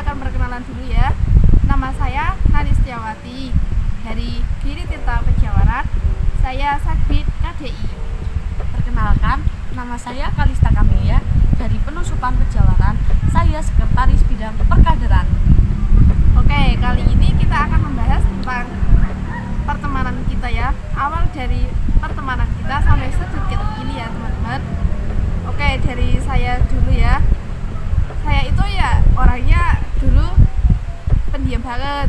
saya akan perkenalan dulu ya. Nama saya Nani Setiawati dari Giri Tirta Pejawaran. Saya Sakbid KDI. Perkenalkan, nama saya Kalista Kamelia dari Penusupan Pejawaran. Saya Sekretaris Bidang Perkaderan. Oke, kali ini kita akan membahas tentang pertemanan kita ya. Awal dari pertemanan kita sampai sedekat ini ya teman-teman. Oke, dari saya dulu ya. Saya itu ya orangnya dulu pendiam banget.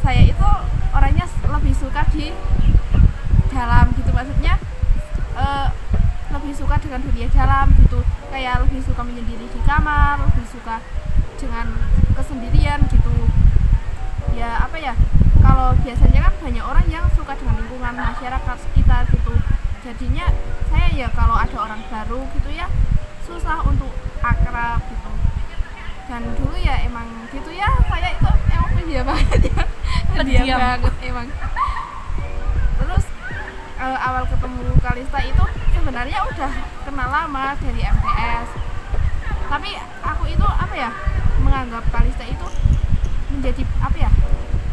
Saya itu orangnya lebih suka di dalam gitu, maksudnya lebih suka dengan dunia dalam gitu, kayak lebih suka menyendiri di kamar, lebih suka dengan kesendirian gitu ya. Apa ya, kalau biasanya kan banyak orang yang suka dengan lingkungan masyarakat sekitar gitu, jadinya saya ya kalau ada orang baru gitu ya susah untuk akrab gitu. Dan dulu ya emang gitu ya, saya itu emang pendiam banget ya, pendiam banget emang. Terus awal ketemu Kalista itu sebenarnya udah kenal lama dari MTS, tapi aku itu apa ya, menganggap Kalista itu menjadi apa ya,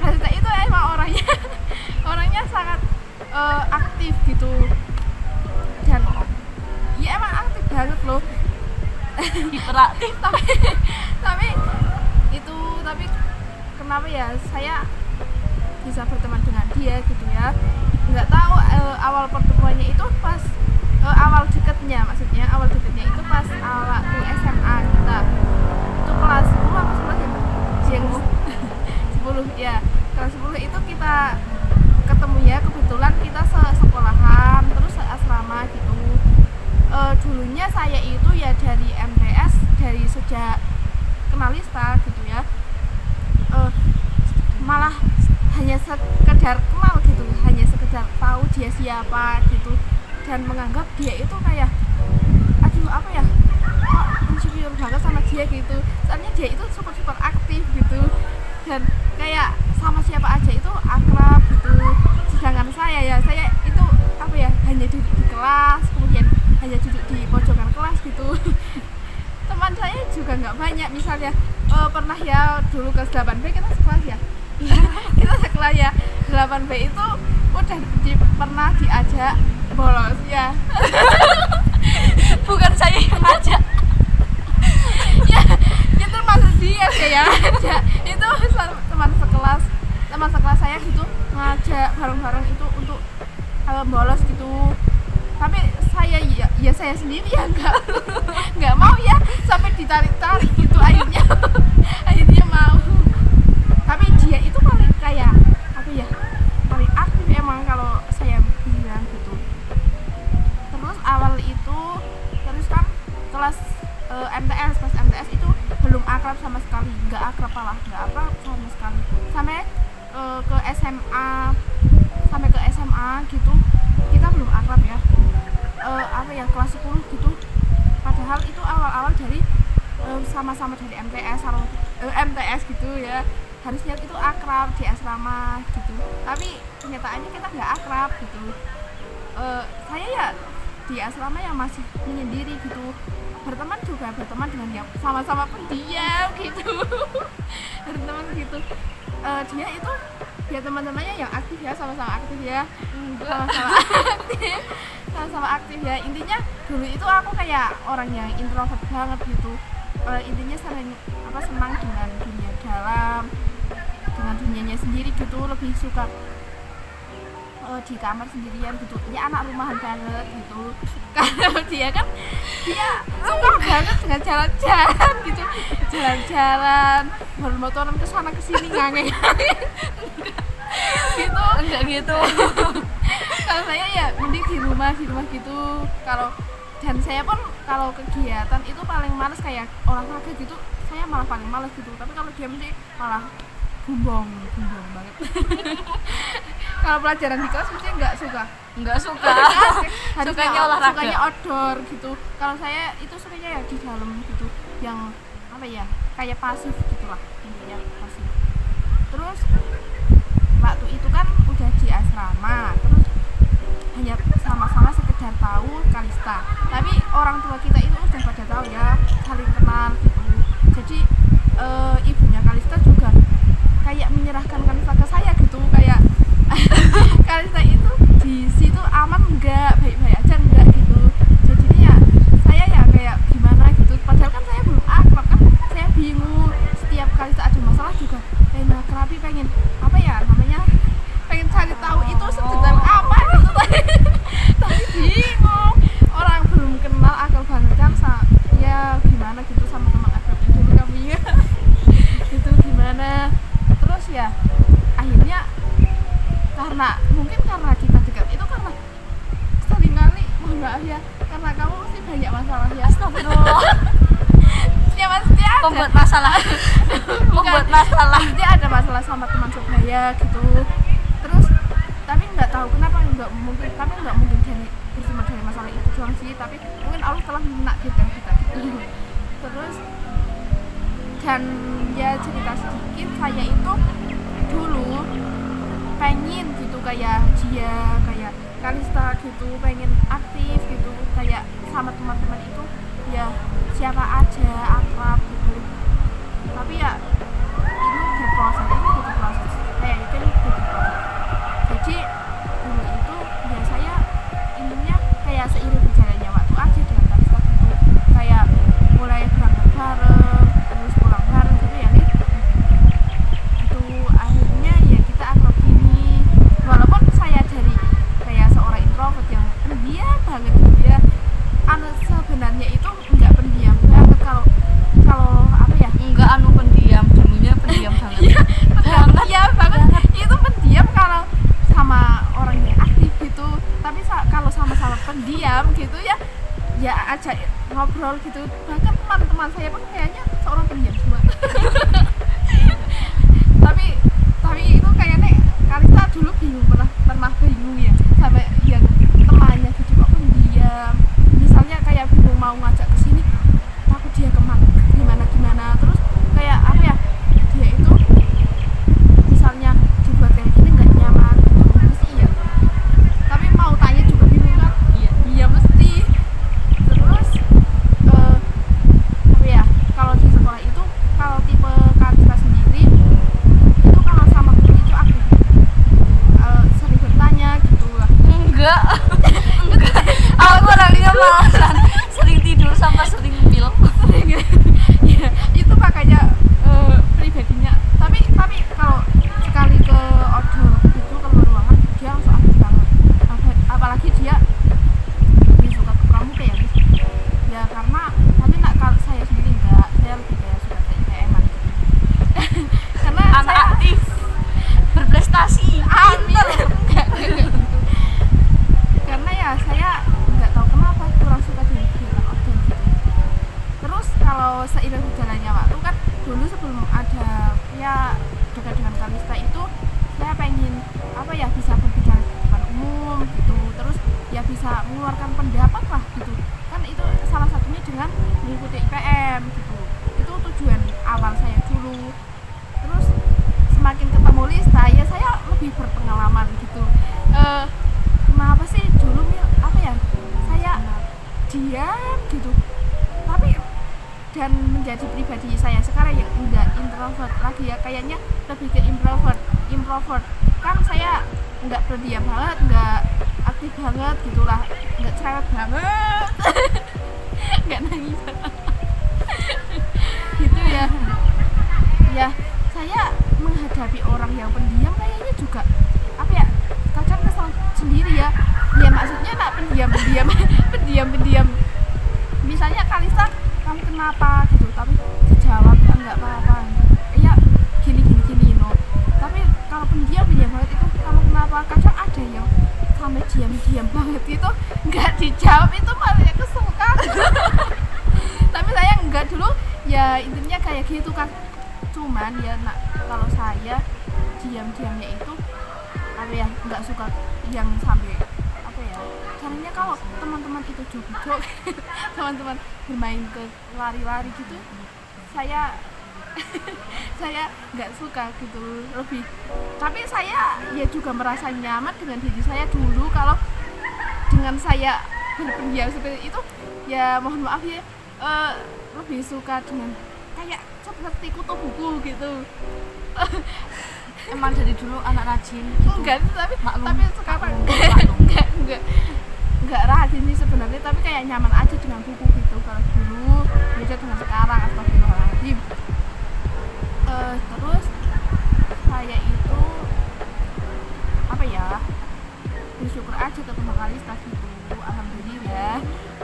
Kalista itu emang orangnya orangnya sangat aktif gitu, dan ya emang aktif banget loh. Hiperaktif. tapi kenapa ya saya bisa berteman dengan dia gitu ya, nggak tahu. Awal pertemuannya itu pas awal deketnya itu pas waktu SMA kita itu kelas 10 apa 11 ya, yang 10 ya, kelas 10 itu kita ketemu ya, kebetulan kita sekolahan terus asrama gitu. Dulunya saya itu ya dari MTS, dari sejak kenalista gitu ya, malah hanya sekedar kenal gitu, hanya sekedar tahu dia siapa gitu, dan menganggap dia itu kayak aduh apa ya, kok insecure banget sama dia gitu, soalnya dia itu super aktif gitu, dan kayak sama siapa aja itu akrab gitu. Sedangkan saya itu apa ya, hanya duduk di kelas, kemudian hanya duduk di pojokan kelas gitu. Teman saya juga nggak banyak, misalnya pernah ya dulu kelas 8B kita sekelas ya. Kita sekelas ya, 8B itu udah pernah diajak bolos ya. Bukan saya yang ngajak. Ya itu maksud dia ya, ada itu teman sekelas saya gitu ngajak bareng-bareng itu untuk bolos gitu. Tapi saya ya saya sendiri ya nggak mau ya, sampai ditarik gitu akhirnya mau. Tapi dia itu paling kayak apa ya, paling aktif emang kalau saya bilang gitu. Terus awal itu terus kan kelas MTS, pas MTS itu belum akrab sama sekali, nggak akrab sama sekali, sampai ke SMA gitu kita belum akrab ya. Apa ya, kelas 10 gitu, padahal itu awal dari sama-sama dari MTS gitu ya, harusnya itu akrab di asrama gitu, tapi kenyataannya kita nggak akrab gitu. Saya ya di asrama yang masih menyendiri gitu, berteman dengan yang sama-sama pendiam gitu. Berteman gitu, dia itu ya teman-temannya yang aktif ya, sama-sama aktif ya, sama-sama aktif ya. Intinya dulu itu aku kayak orang yang introvert banget gitu. Intinya senang dengan dunia dalam, dengan dunianya sendiri gitu, lebih suka di kamar sendirian gitu ya, anak rumahan banget gitu. Kalau dia suka banget dengan jalan-jalan gitu, jalan-jalan motoran kesana kesini ngangeng gitu. Enggak gitu. Kalau saya ya mending di rumah gitu. Dan saya pun kalau kegiatan itu paling males, kayak olahraga gitu saya malah paling males gitu. Tapi kalau dia mesti malah bumbong banget. Kalau pelajaran di kelas mesti nggak suka. Sukanya olahraga, sukanya outdoor gitu. Kalau saya itu sukanya ya di dalam gitu, yang apa ya, kayak pasif gitulah, intinya pasif. Terus waktu itu kan udah di asrama, terus hanya sama-sama sekedar tahu Kalista, tapi orang tua kita itu udah pada tahu ya, saling kenal gitu. Jadi ibunya Kalista Membuat masalah. Membuat masalah. Maksudnya ada masalah sama teman sebaya gitu. Terus tapi nggak tahu kenapa nggak mungkin dari bersumber dari masalah itu doang sih, tapi mungkin Allah telah menakdirkan kita gitu. Terus dan ya cerita sedikit, saya itu dulu pengen gitu kayak dia, kayak Kalista gitu, pengen aktif gitu kayak sama teman-teman itu ya siapa aja akrab gitu. Tapi ya ini berproses, ini butuh proses, kayak itu ini butuh proses. Jadi dulu itu ya saya intinya kayak seiring berjalannya waktu aja dengan Kalista gitu, kayak mulai berangkat bareng terus pulang bareng gitu ya nih. Itu akhirnya ya kita akrab gini, walaupun saya dari kayak seorang introvert yang pendiam banget dia sebenarnya itu enggak pendiam banget, kalau apa ya, Enggak pendiam, dulunya pendiam banget. iya banget itu pendiam kalau sama orang yang aktif gitu, tapi kalau sama-sama pendiam gitu ya ajak ngobrol gitu, bahkan teman-teman saya pun kayaknya seorang pendiam semua. tapi itu kayaknya Kalista dulu pernah bingung ya sampai yang temannya gitu kok pendiam, misalnya kayak bingung mau ngajak ke sini takut dia gimana, terus kayak apa ya, dia itu misalnya dibuat kayak gini nggak nyaman gitu mesti iya, tapi mau tanya juga bingung kan, iya mesti. Terus apa ya, kalau di sekolah itu kalau tipe Kalista sendiri itu kalau sama guru itu aku sering bertanya gitu lah. Enggak. Aku orangnya malasan sering tidur sama sering pil. Ya itu makanya pribadinya, tapi kalau sekali ke outdoor itu keluar ruangan dia langsung aktif banget. Apalagi dia lebih suka ke pramuka ya guys ya, karena tapi kalau saya sendiri enggak, saya lebih kayak suka ke IPM gitu. Karena Anak saya aktif, berprestasi. enggak gitu. Karena ya saya nggak tahu kenapa kurang suka dengan kegiatan outdoor gitu. Terus kalau seiring berjalannya waktu kan dulu sebelum ada ya dekat dengan Kalista itu saya pengen apa ya, bisa berbicara di depan umum gitu, terus ya bisa mengeluarkan pendapat lah gitu kan, itu salah satunya dengan mengikuti IPM gitu. Itu tujuan awal saya dulu. Terus semakin ketemu Lista ya saya lebih berpengalaman gitu. Kenapa sih dulu apa ya, saya diam gitu, tapi dan menjadi pribadi saya sekarang yang enggak introvert lagi ya, kayaknya lebih ke introvert kan, saya enggak pendiam banget, enggak aktif banget gitulah, enggak cerewet banget. Enggak nangis gitu ya. Ya saya menghadapi orang yang pendiam kayaknya juga apa ya, kadang kesel sendiri ya maksudnya nak pendiam misalnya Kalista kamu kenapa gitu, tapi dijawab enggak apa-apa ya gini tapi kalau pendiam banget itu kamu kenapa, kadang ada yang sampai diam banget itu enggak dijawab, itu malah kesel kan. Tapi saya enggak dulu ya, intinya kayak gitu kan. Cuman ya nak kalau saya diamnya itu apa ya, nggak suka yang sampai apa ya, caranya kalau teman-teman itu joget teman-teman bermain ke lari-lari gitu, saya nggak suka gitu lebih. Tapi saya ya juga merasa nyaman dengan diri saya dulu, kalau dengan saya berpendiam seperti itu ya mohon maaf ya, lebih suka dengan kayak seperti kutu buku gitu. Emang dari dulu anak rajin gitu. Enggak, tapi sekarang maklum. enggak rajin sih sebenarnya, tapi kayak nyaman aja dengan buku gitu. Kalau dulu beda dengan sekarang, astagfirullahaladzim. Terus saya itu apa ya, bersyukur aja ketemu Kalista gitu, alhamdulillah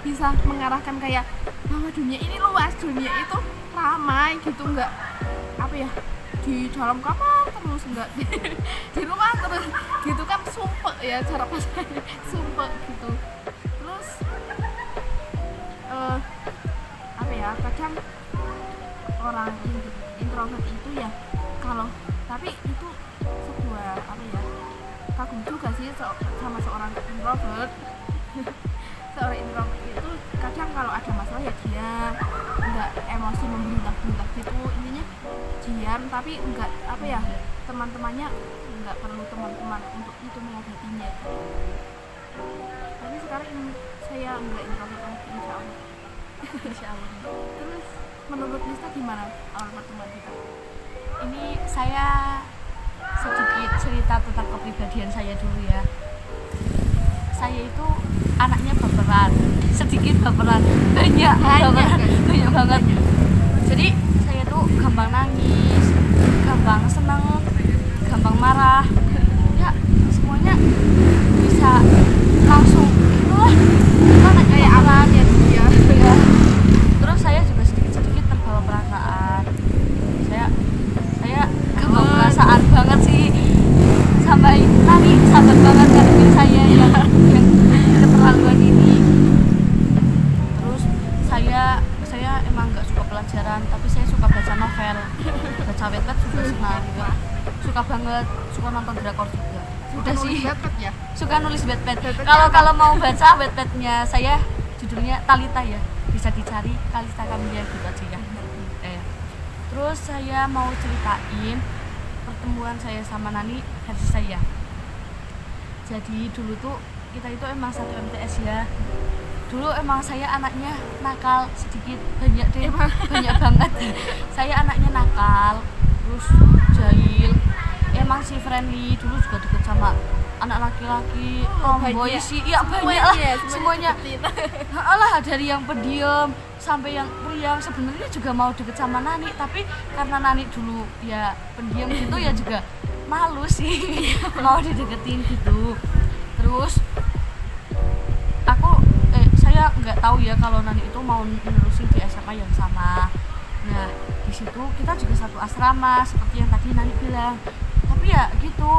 bisa mengarahkan kayak bahwa dunia ini luas, dunia itu ramai gitu, enggak apa ya di dalam kamar terus, enggak di rumah terus gitu kan, sumpek ya cara pasangnya, sumpek gitu. Terus apa ya, kadang orang introvert itu ya kalau tapi itu sebuah apa ya, kagum juga sih sama seorang introvert. Seorang introvert itu kadang kalau ada masalah ya diam, enggak emosi memberontak-berontak gitu, intinya diam, tapi enggak apa ya, teman-temannya enggak perlu teman-teman untuk itu mengobatinya. Tapi sekarang saya enggak introvert lagi, insya Allah. Insya Allah. Terus menurut Nista gimana awal pertemuan kita? Ini saya sedikit cerita tentang kepribadian saya dulu ya. Saya itu anaknya baperan, sedikit baperan, banyak banget. Jadi saya tuh gampang nangis, gampang senang, gampang marah, ya semuanya bisa langsung itulah. Itu kayak alam ya dia. Ya. Terus saya juga sedikit terbawa perasaan. Saya gampang perasaan banget sih, sampai tadi sabar banget ngadepin saya yang keterlaluan ini. Terus saya emang nggak suka pelajaran, tapi saya suka baca novel, baca Wattpad juga suka banget, suka nonton drakor juga. Udah sih, ya? suka nulis Wattpad. Kalau mau baca Wattpadnya saya judulnya Talita ya, bisa dicari Kalista Kamilia gitu aja ya. Terus saya mau ceritain pertemuan saya sama Nani versi saya. Jadi dulu tuh kita itu emang satu MTS ya. Dulu emang saya anaknya nakal sedikit, banyak banget. Saya anaknya nakal, terus jahil, emang sih friendly. Dulu juga deket sama anak laki-laki, tomboy sih, iya banyak lah semuanya. Alah, dari yang pendiam sampai yang priang. Sebenarnya juga mau deket sama Nani, tapi karena Nani dulu ya pendiam gitu ya juga malu sih mau dideketin gitu. Terus saya nggak tahu ya kalau Nani itu mau menerusin di SMA yang sama. Nah di situ kita juga satu asrama seperti yang tadi Nani bilang. Tapi ya gitu,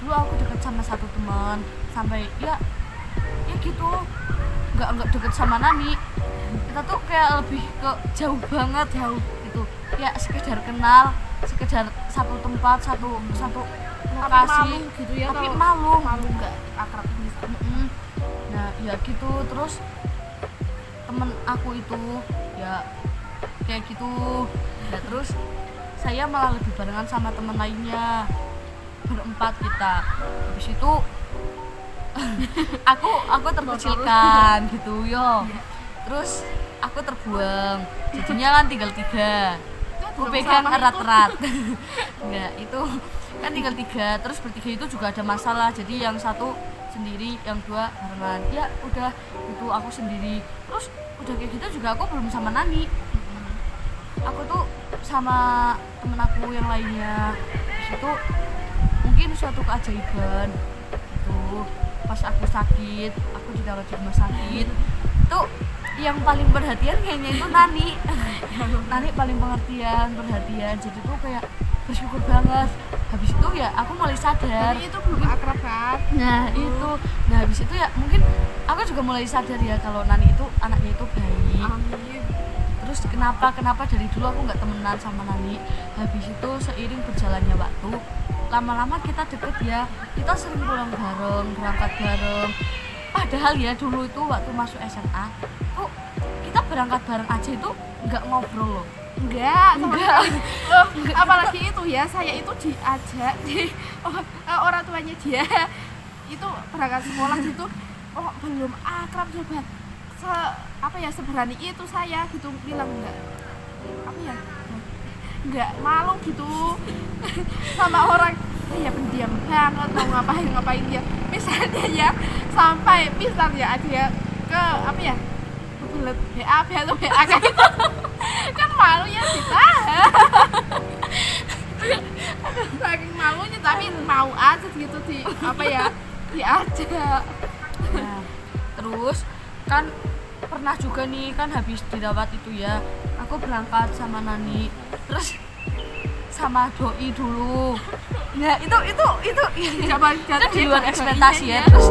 dulu aku deket sama satu teman sampai ya gitu, nggak deket sama Nani. Kita tuh kayak lebih ke jauh gitu ya, sekedar kenal, sekedar satu tempat, satu lokasi malu gitu ya, tapi malu nggak akrab gitu. Nah ya gitu. Terus temen aku itu ya kayak gitu ya. Terus saya malah lebih barengan sama temen lainnya, berempat kita. Habis itu aku terkecilkan gitu yo. Terus aku terbuang, jadinya kan tinggal 3. Aku pegang erat-erat. Enggak, itu kan tinggal 3. Terus bertiga itu juga ada masalah, jadi yang satu sendiri, yang 2 barengan. Ya udah itu aku sendiri. Terus udah kayak gitu juga aku belum sama Nani. Aku tuh sama temen aku yang lainnya. Terus itu mungkin suatu keajaiban gitu. Pas aku sakit, aku dirawat di rumah sakit, tuh yang paling perhatian kayaknya itu Nani. Nani paling perhatian, jadi tuh kayak bersyukur banget. Habis itu ya aku mulai sadar. Tapi itu belum akrab kan? Nah itu, habis itu ya mungkin aku juga mulai sadar ya kalau Nani itu anaknya itu baik. Amin. Terus kenapa dari dulu aku nggak temenan sama Nani. Habis itu seiring berjalannya waktu, lama-lama kita deket ya. Kita sering pulang bareng, berangkat bareng. Padahal ya dulu itu waktu masuk SMA tuh kita berangkat bareng aja itu nggak ngobrol loh. Enggak. Loh, apalagi itu ya, saya itu diajak di orang tuanya dia itu berangkat sekolah gitu. Oh belum akrab, coba seberani itu saya gitu bilang enggak malu gitu sama orang ya, pendiam banget, mau ngapain dia. Misalnya ya, sampai misalnya ada ke belet BA atau BA kayak gitu kan malu ya ditahan. Saking malunya, tapi mau aja gitu diajak. Nah, terus kan pernah juga nih kan habis dirawat itu ya, aku berangkat sama Nani, terus sama doi dulu. Nah itu di luar ekspektasi ya. Terus